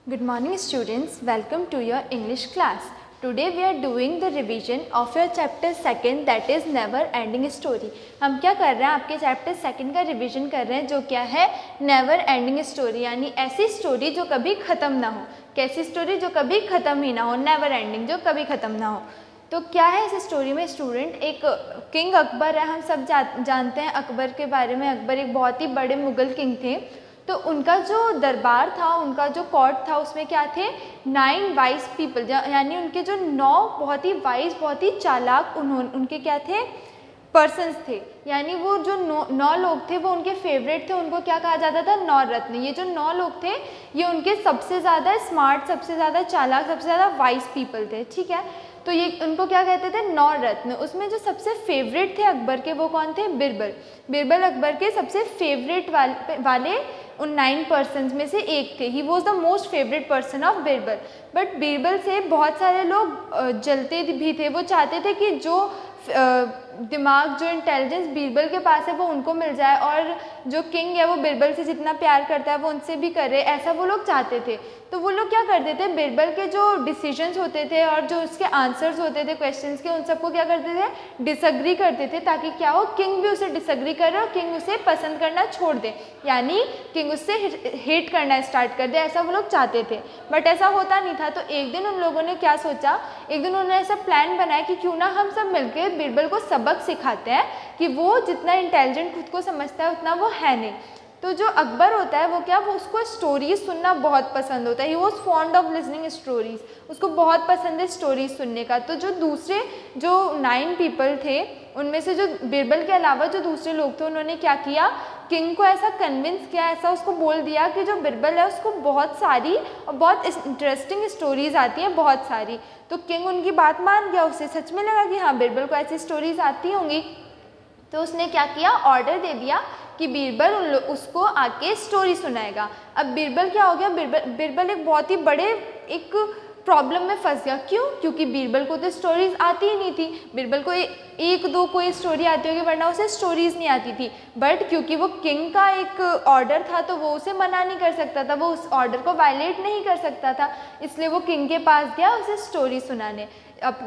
Good morning students, welcome to your English class. Today we are doing the revision of your chapter 2 that is never ending story. हम क्या कर रहे हैं, आपके chapter 2 का revision कर रहे हैं जो क्या है नेवर एंडिंग स्टोरी, यानी ऐसी स्टोरी जो कभी ख़त्म ना हो। कैसी स्टोरी जो कभी ख़त्म ही ना हो, नेवर एंडिंग जो कभी ख़त्म ना हो। तो क्या है इस स्टोरी में स्टूडेंट, एक किंग अकबर है, हम सब जानते हैं अकबर के बारे में। अकबर एक बहुत ही बड़े मुग़ल किंग थे। तो उनका जो दरबार था, उनका जो कोर्ट था, उसमें क्या थे 9 वाइज पीपल, यानी उनके जो 9 बहुत ही वाइज, बहुत ही चालाक उनके क्या थे पर्सन्स थे। यानी वो जो 9 लोग थे वो उनके फेवरेट थे। उनको क्या कहा जाता था, 9 रत्न। ये जो 9 लोग थे ये उनके सबसे ज़्यादा स्मार्ट, सबसे ज़्यादा चालाक, सबसे ज़्यादा वाइज पीपल थे। ठीक है, तो ये उनको क्या कहते थे 9 रत्न। उसमें जो सबसे फेवरेट थे अकबर के वो कौन थे, बिरबल। बिरबल अकबर के सबसे फेवरेट वाले उन 9 पर्सन्स में से एक थे। He was the most favourite person of Birbal. But Birbal से बहुत सारे लोग जलते भी थे। वो चाहते थे कि जो दिमाग, जो इंटेलिजेंस बिरबल के पास है वो उनको मिल जाए, और जो किंग है वो बिरबल से जितना प्यार करता है वो उनसे भी करे, ऐसा वो लोग चाहते थे। तो वो लोग क्या करते थे, बिरबल के जो डिसीजंस होते थे और जो उसके आंसर्स होते थे क्वेश्चंस के, उन सबको क्या करते थे, डिसएग्री करते थे, ताकि क्या हो, किंग भी उसे डिसएग्री करे और किंग उसे पसंद करना छोड़ दे, यानी किंग उससे हेट करना स्टार्ट कर दे, ऐसा वो लोग चाहते थे। बट ऐसा होता नहीं था। तो एक दिन उन लोगों ने क्या सोचा, एक दिन उन्होंने ऐसा प्लान बनाया कि क्यों ना हम सब मिलकर बिरबल को सबक सिखाते हैं कि वो जितना इंटेलिजेंट खुद को समझता है उतना वो है नहीं। तो जो अकबर होता है वो क्या, वो उसको स्टोरीज सुनना बहुत पसंद होता है। He was fond of listening stories, उसको बहुत पसंद है स्टोरीज सुनने का। तो जो दूसरे जो 9 पीपल थे उनमें से जो बिरबल के अलावा जो दूसरे लोग थे, उन्होंने क्या किया, किंग को ऐसा कन्विंस किया, ऐसा उसको बोल दिया कि जो बिरबल है उसको बहुत सारी और बहुत इंटरेस्टिंग स्टोरीज आती हैं, बहुत सारी। तो किंग उनकी बात मान गया, उसे सच में लगा कि हाँ बिरबल को ऐसी स्टोरीज आती होंगी। तो उसने क्या किया, ऑर्डर दे दिया कि बीरबल उसको आके स्टोरी सुनाएगा। अब बीरबल क्या हो गया, बीरबल एक बहुत ही बड़े एक प्रॉब्लम में फंस गया। क्यों? क्योंकि बीरबल को तो स्टोरीज आती ही नहीं थी। बीरबल को एक दो कोई स्टोरी आती होगी, वरना उसे स्टोरीज नहीं आती थी। बट क्योंकि वो किंग का एक ऑर्डर था तो वो उसे मना नहीं कर सकता था, वो उस ऑर्डर को वायलेट नहीं कर सकता था, इसलिए वो किंग के पास गया उसे स्टोरी सुनाने। अब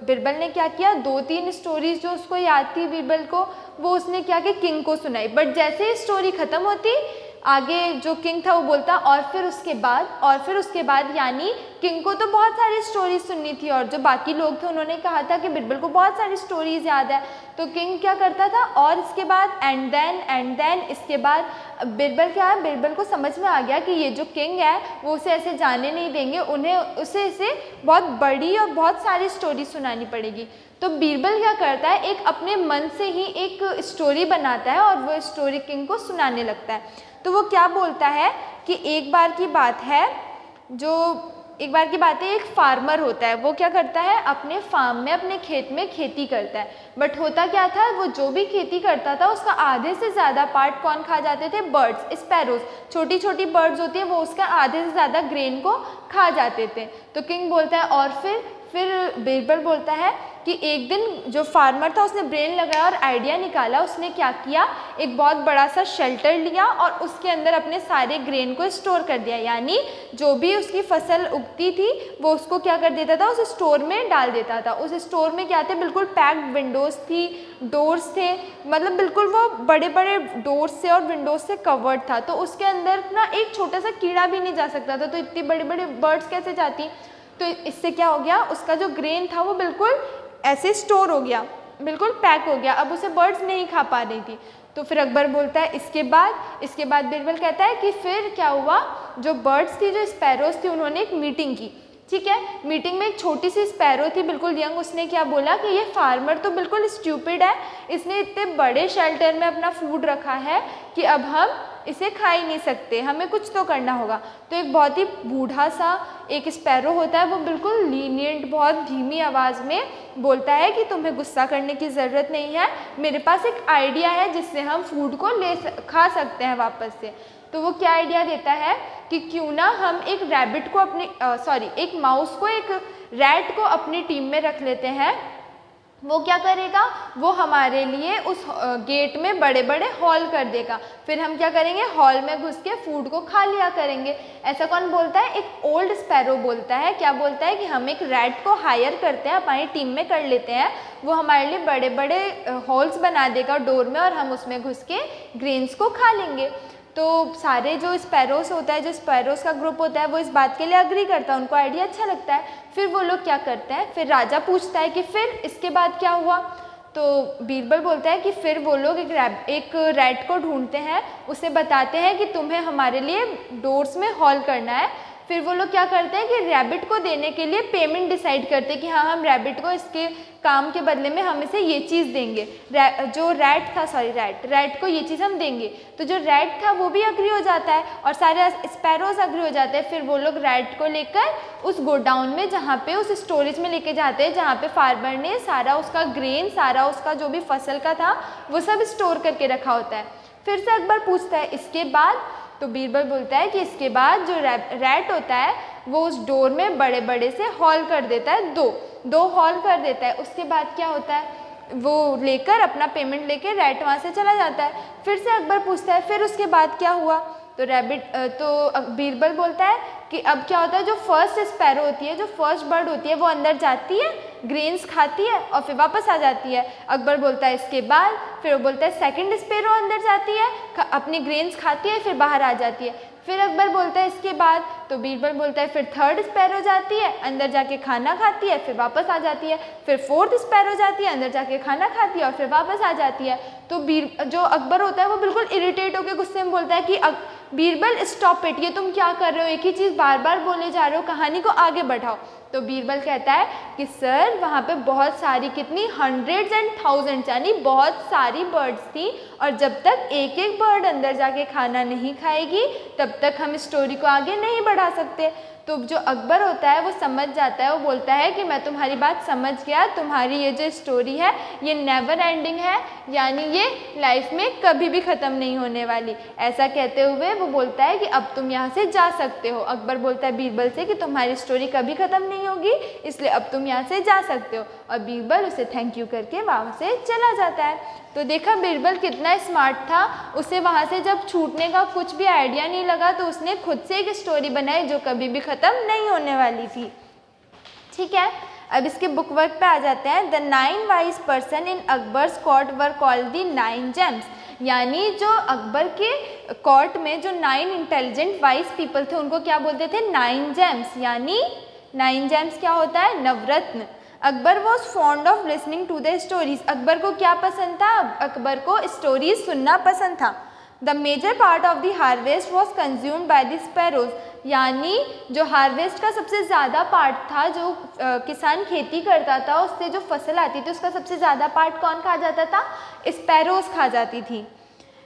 बिरबल ने क्या किया, 2-3 स्टोरीज जो उसको याद थी बीरबल को, वो उसने क्या कि किंग को सुनाई। बट जैसे ही स्टोरी ख़त्म होती, आगे जो किंग था वो बोलता और फिर उसके बाद, यानी किंग को तो बहुत सारी स्टोरीज सुननी थी और जो बाकी लोग थे उन्होंने कहा था कि बिरबल को बहुत सारी स्टोरीज याद है। तो किंग क्या करता था, और इसके बाद एंड देन इसके बाद बिरबल क्या है, बिरबल को समझ में आ गया कि ये जो किंग है वो उसे ऐसे जाने नहीं देंगे, उसे इसे बहुत बड़ी और बहुत सारी स्टोरी सुनानी पड़ेगी। तो बीरबल क्या करता है, एक अपने मन से ही एक स्टोरी बनाता है और वो स्टोरी किंग को सुनाने लगता है। तो वो क्या बोलता है कि एक बार की बात है, एक फार्मर होता है, वो क्या करता है, अपने फार्म में, अपने खेत में खेती करता है। बट होता क्या था, वो जो भी खेती करता था उसका आधे से ज़्यादा पार्ट कौन खा जाते थे, बर्ड्स, स्पैरोज, छोटी छोटी बर्ड्स होती है, वो उसका आधे से ज़्यादा ग्रेन को खा जाते थे। तो किंग बोलता है, और फिर बीरबल बोलता है कि एक दिन जो फार्मर था उसने ब्रेन लगाया और आइडिया निकाला। उसने क्या किया, एक बहुत बड़ा सा शेल्टर लिया और उसके अंदर अपने सारे ग्रेन को स्टोर कर दिया, यानी जो भी उसकी फसल उगती थी वो उसको क्या कर देता था, उस स्टोर में डाल देता था। उस स्टोर में क्या थे, बिल्कुल पैक्ड विंडोज़ थी, डोर्स थे, मतलब बिल्कुल वो बड़े बड़े डोर्स से और विंडोज से कवर्ड था। तो उसके अंदर ना एक छोटा सा कीड़ा भी नहीं जा सकता था, तो इतनी बड़े बड़े बर्ड्स कैसे जाती। तो इससे क्या हो गया, उसका जो ग्रेन था वो बिल्कुल ऐसे स्टोर हो गया, बिल्कुल पैक हो गया, अब उसे बर्ड्स नहीं खा पा रही थी। तो फिर अकबर बोलता है इसके बाद बीरबल कहता है कि फिर क्या हुआ, जो बर्ड्स थी, जो स्पैरोज थी, उन्होंने एक मीटिंग की। ठीक है, मीटिंग में एक छोटी सी स्पैरो थी, बिल्कुल यंग, उसने क्या बोला कि ये फार्मर तो बिल्कुल स्टूपिड है, इसने इतने बड़े शेल्टर में अपना फूड रखा है कि अब हम इसे खा ही नहीं सकते, हमें कुछ तो करना होगा। तो एक बहुत ही बूढ़ा सा एक स्पैरो होता है, वो बिल्कुल लीनियंट, बहुत धीमी आवाज़ में बोलता है कि तुम्हें गुस्सा करने की ज़रूरत नहीं है, मेरे पास एक आइडिया है जिससे हम फूड को खा सकते हैं वापस से। तो वो क्या आइडिया देता है कि क्यों ना हम एक रैबिट को एक माउस को, एक रैट को अपनी टीम में रख लेते हैं वो क्या करेगा, वो हमारे लिए उस गेट में बड़े बड़े हॉल कर देगा। फिर हम क्या करेंगे, हॉल में घुस के फूड को खा लिया करेंगे। ऐसा कौन बोलता है, एक ओल्ड स्पैरो बोलता है। क्या बोलता है कि हम एक रैट को हायर करते हैं, हमारी टीम में कर लेते हैं, वो हमारे लिए बड़े बड़े हॉल्स बना देगा डोर में और हम उसमें घुस के ग्रेन्स को खा लेंगे। तो सारे जो स्पैरोस होता है, जो स्पैरोस का ग्रुप होता है, वो इस बात के लिए अग्री करता है, उनको आइडिया अच्छा लगता है। फिर वो लोग क्या करते हैं, फिर राजा पूछता है कि फिर इसके बाद क्या हुआ। तो बीरबल बोलता है कि फिर वो लोग एक रैट को ढूंढते हैं, उसे बताते हैं कि तुम्हें हमारे लिए डोर्स में हॉल करना है। फिर वो लोग क्या करते हैं कि रैबिट को देने के लिए पेमेंट डिसाइड करते हैं कि हाँ, हम रैबिट को इसके काम के बदले में हम इसे ये चीज़ देंगे। जो रैट को ये चीज़ हम देंगे। तो जो रैट था वो भी अग्री हो जाता है और सारे स्पैरोज अग्री हो जाते हैं। फिर वो लोग रैट को लेकर उस गोडाउन में, जहाँ पे उस स्टोरेज में लेके जाते हैं, जहाँ पे फार्मर ने सारा उसका ग्रेन, सारा उसका जो भी फसल का था वो सब स्टोर करके रखा होता है। फिर से अकबर पूछता है इसके बाद, तो बीरबल बोलता है कि इसके बाद जो रैट होता है वो उस डोर में बड़े बड़े से हॉल कर देता है, दो हॉल कर देता है। उसके बाद क्या होता है, वो लेकर अपना पेमेंट लेकर रैट वहाँ से चला जाता है। फिर से अकबर पूछता है फिर उसके बाद क्या हुआ। तो बीरबल बोलता है कि अब क्या होता है, जो फर्स्ट स्पैरो होती है, जो फर्स्ट बर्ड होती है, वो अंदर जाती है, ग्रेन्स खाती है और फिर वापस आ जाती है। अकबर बोलता है इसके बाद, फिर वो बोलता है सेकंड स्पैरो अंदर जाती है, अपनी ग्रेन्स खाती है, फिर बाहर आ जाती है। फिर अकबर बोलता है इसके बाद, तो बीरबल बोलता है फिर थर्ड स्पैरो जाती है, अंदर जाके खाना खाती है, फिर वापस आ जाती है। फिर फोर्थ स्पैरो जाती है, अंदर जाके खाना खाती है और फिर वापस आ जाती है। तो जो अकबर होता है वो बिल्कुल इरिटेट होकर गुस्से में बोलता है कि बीरबल स्टॉप इट, ये तुम क्या कर रहे हो, एक ही चीज़ बार बार बोले जा रहे हो, कहानी को आगे बढ़ाओ। तो बीरबल कहता है कि सर वहाँ पे बहुत सारी, कितनी हंड्रेड्स एंड थाउजेंड्स, यानी बहुत सारी बर्ड्स थी और जब तक एक एक बर्ड अंदर जाके खाना नहीं खाएगी तब तक हम स्टोरी को आगे नहीं बढ़ा सकते। तो जो अकबर होता है वो समझ जाता है, वो बोलता है कि मैं तुम्हारी बात समझ गया, तुम्हारी ये जो स्टोरी है ये नेवर एंडिंग है, यानी ये लाइफ में कभी भी ख़त्म नहीं होने वाली। ऐसा कहते हुए वो बोलता है कि अब तुम यहाँ से जा सकते हो। अकबर बोलता है बीरबल से कि तुम्हारी स्टोरी कभी ख़त्म नहीं होगी, इसलिए अब तुम यहाँ से जा सकते हो। और बीरबल उसे थैंक यू करके वहाँ से चला जाता है। तो देखा बीरबल कितना स्मार्ट था, उसे वहाँ से जब छूटने का कुछ भी आइडिया नहीं लगा तो उसने खुद से एक स्टोरी बनाई जो कभी भी ख़त्म नहीं होने वाली थी। ठीक है, अब इसके बुक वर्क पे आ जाते हैं। The 9 wise person in Akbar's court were called the 9 James, यानी जो अकबर के कोर्ट में जो 9 इंटेलिजेंट वाइज पीपल थे उनको क्या बोलते थे, 9 जेम्स। यानी 9 जेम्स क्या होता है, Navratna. Akbar was fond of listening to the stories, Akbar को क्या पसंद था, अकबर को स्टोरीज सुनना पसंद था। The major part of the harvest was consumed by the sparrows, यानी जो हार्वेस्ट का सबसे ज़्यादा पार्ट था, जो किसान खेती करता था उससे जो फसल आती थी उसका सबसे ज़्यादा पार्ट कौन खा जाता था, स्पैरोज खा जाती थी।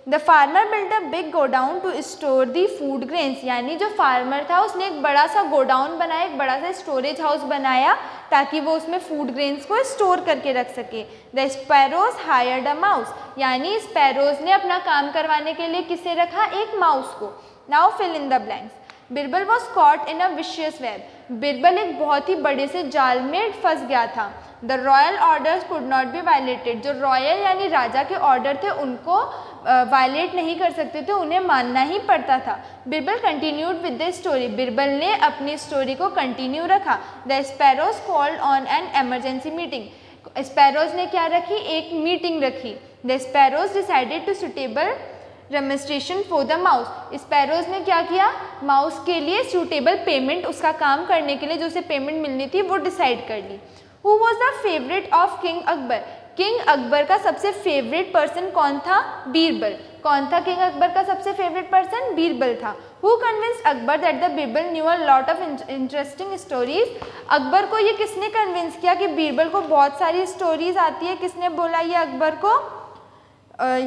The farmer build a big godown to store the food grains, यानी जो फार्मर था उसने एक बड़ा सा गोडाउन बनाया, एक बड़ा सा स्टोरेज हाउस बनाया ताकि वो उसमें फूड ग्रेन्स को स्टोर करके रख सके। The sparrows hired a mouse, यानी स्पैरोज ने अपना काम करवाने के लिए किसे रखा, एक माउस को। Now fill in the blanks. Birbal was caught in a vicious web, Birbal एक बहुत ही बड़े से जाल में फंस गया था। The royal orders could not be violated, जो रॉयल यानी राजा के ऑर्डर थे उनको वायलेट नहीं कर सकते थे, उन्हें मानना ही पड़ता था। Birbal continued with the story, Birbal ने अपनी स्टोरी को कंटिन्यू रखा। The sparrows called on an emergency meeting, sparrows ने क्या रखी, एक मीटिंग रखी। The sparrows decided to suitable remonstration for the mouse, sparrows ने क्या किया, माउस के लिए सूटेबल पेमेंट, उसका काम करने के लिए जो उसे पेमेंट मिलनी थी वो डिसाइड कर ली। Who was the favourite of king Akbar, king Akbar का सबसे फेवरेट पर्सन कौन था, बीरबल। कौन था किंग अकबर का सबसे फेवरेट पर्सन, बीरबल था। Who convinced Akbar that the Birbal new a lot of interesting stories, Akbar को ये किसने कन्विंस किया कि बीरबल को बहुत सारी स्टोरीज आती है, किसने बोला ये अकबर को,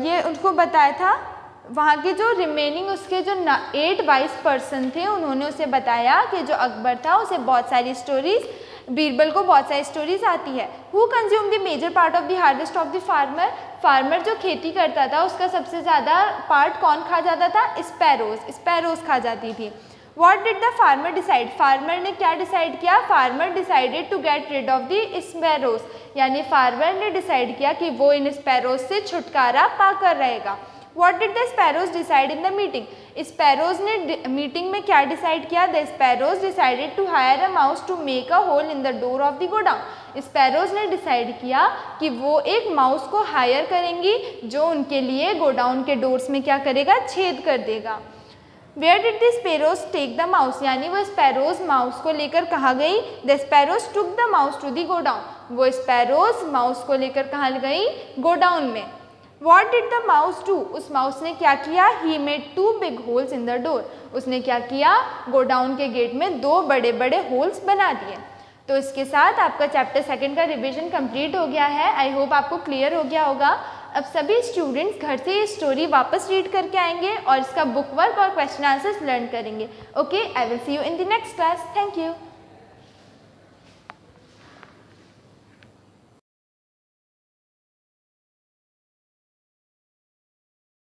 ये उनको बताया था वहाँ के जो रिमेनिंग उसके जो 8 वाइस पर्सन थे उन्होंने उसे बताया कि जो अकबर था उसे बहुत सारी स्टोरीज, बीरबल को बहुत सारी स्टोरीज आती है। Who consume the major part of the harvest of the farmer, farmer जो खेती करता था उसका सबसे ज़्यादा पार्ट कौन खा जाता था, स्पैरोज, स्पैरोज खा जाती थी। What did the farmer decide, farmer ने क्या डिसाइड किया, farmer decided to get rid of the sparrows, यानी फार्मर ने डिसाइड किया कि वो इन स्पैरोज से छुटकारा पाकर रहेगा। What did the sparrows decide in the meeting, sparrows ने मीटिंग में क्या डिसाइड किया, the sparrows decided to hire a mouse to make a hole in the door of the godown, sparrows ने डिसाइड किया कि वो एक माउस को हायर करेंगी जो उनके लिए गोडाउन के डोर्स में क्या करेगा, छेद कर देगा। Where did the sparrows take the mouse, यानी वो स्पैरोज माउस को लेकर कहाँ गई, the sparrows took the mouse to the godown, वो स्पैरोज माउस को लेकर कहाँ गई, गोडाउन में। What did the mouse do, उस माउस ने क्या किया, he made 2 big holes in the door, उसने क्या किया, गोडाउन के गेट में 2 बड़े बड़े होल्स बना दिए। तो इसके साथ आपका चैप्टर 2 का रिवीजन कंप्लीट हो गया है। आई होप आपको क्लियर हो गया होगा। अब सभी स्टूडेंट्स घर से ये स्टोरी वापस रीड करके आएंगे और इसका बुक वर्क और क्वेश्चन आंसर्स लर्न करेंगे। Okay, I will see you in the next class. Thank you.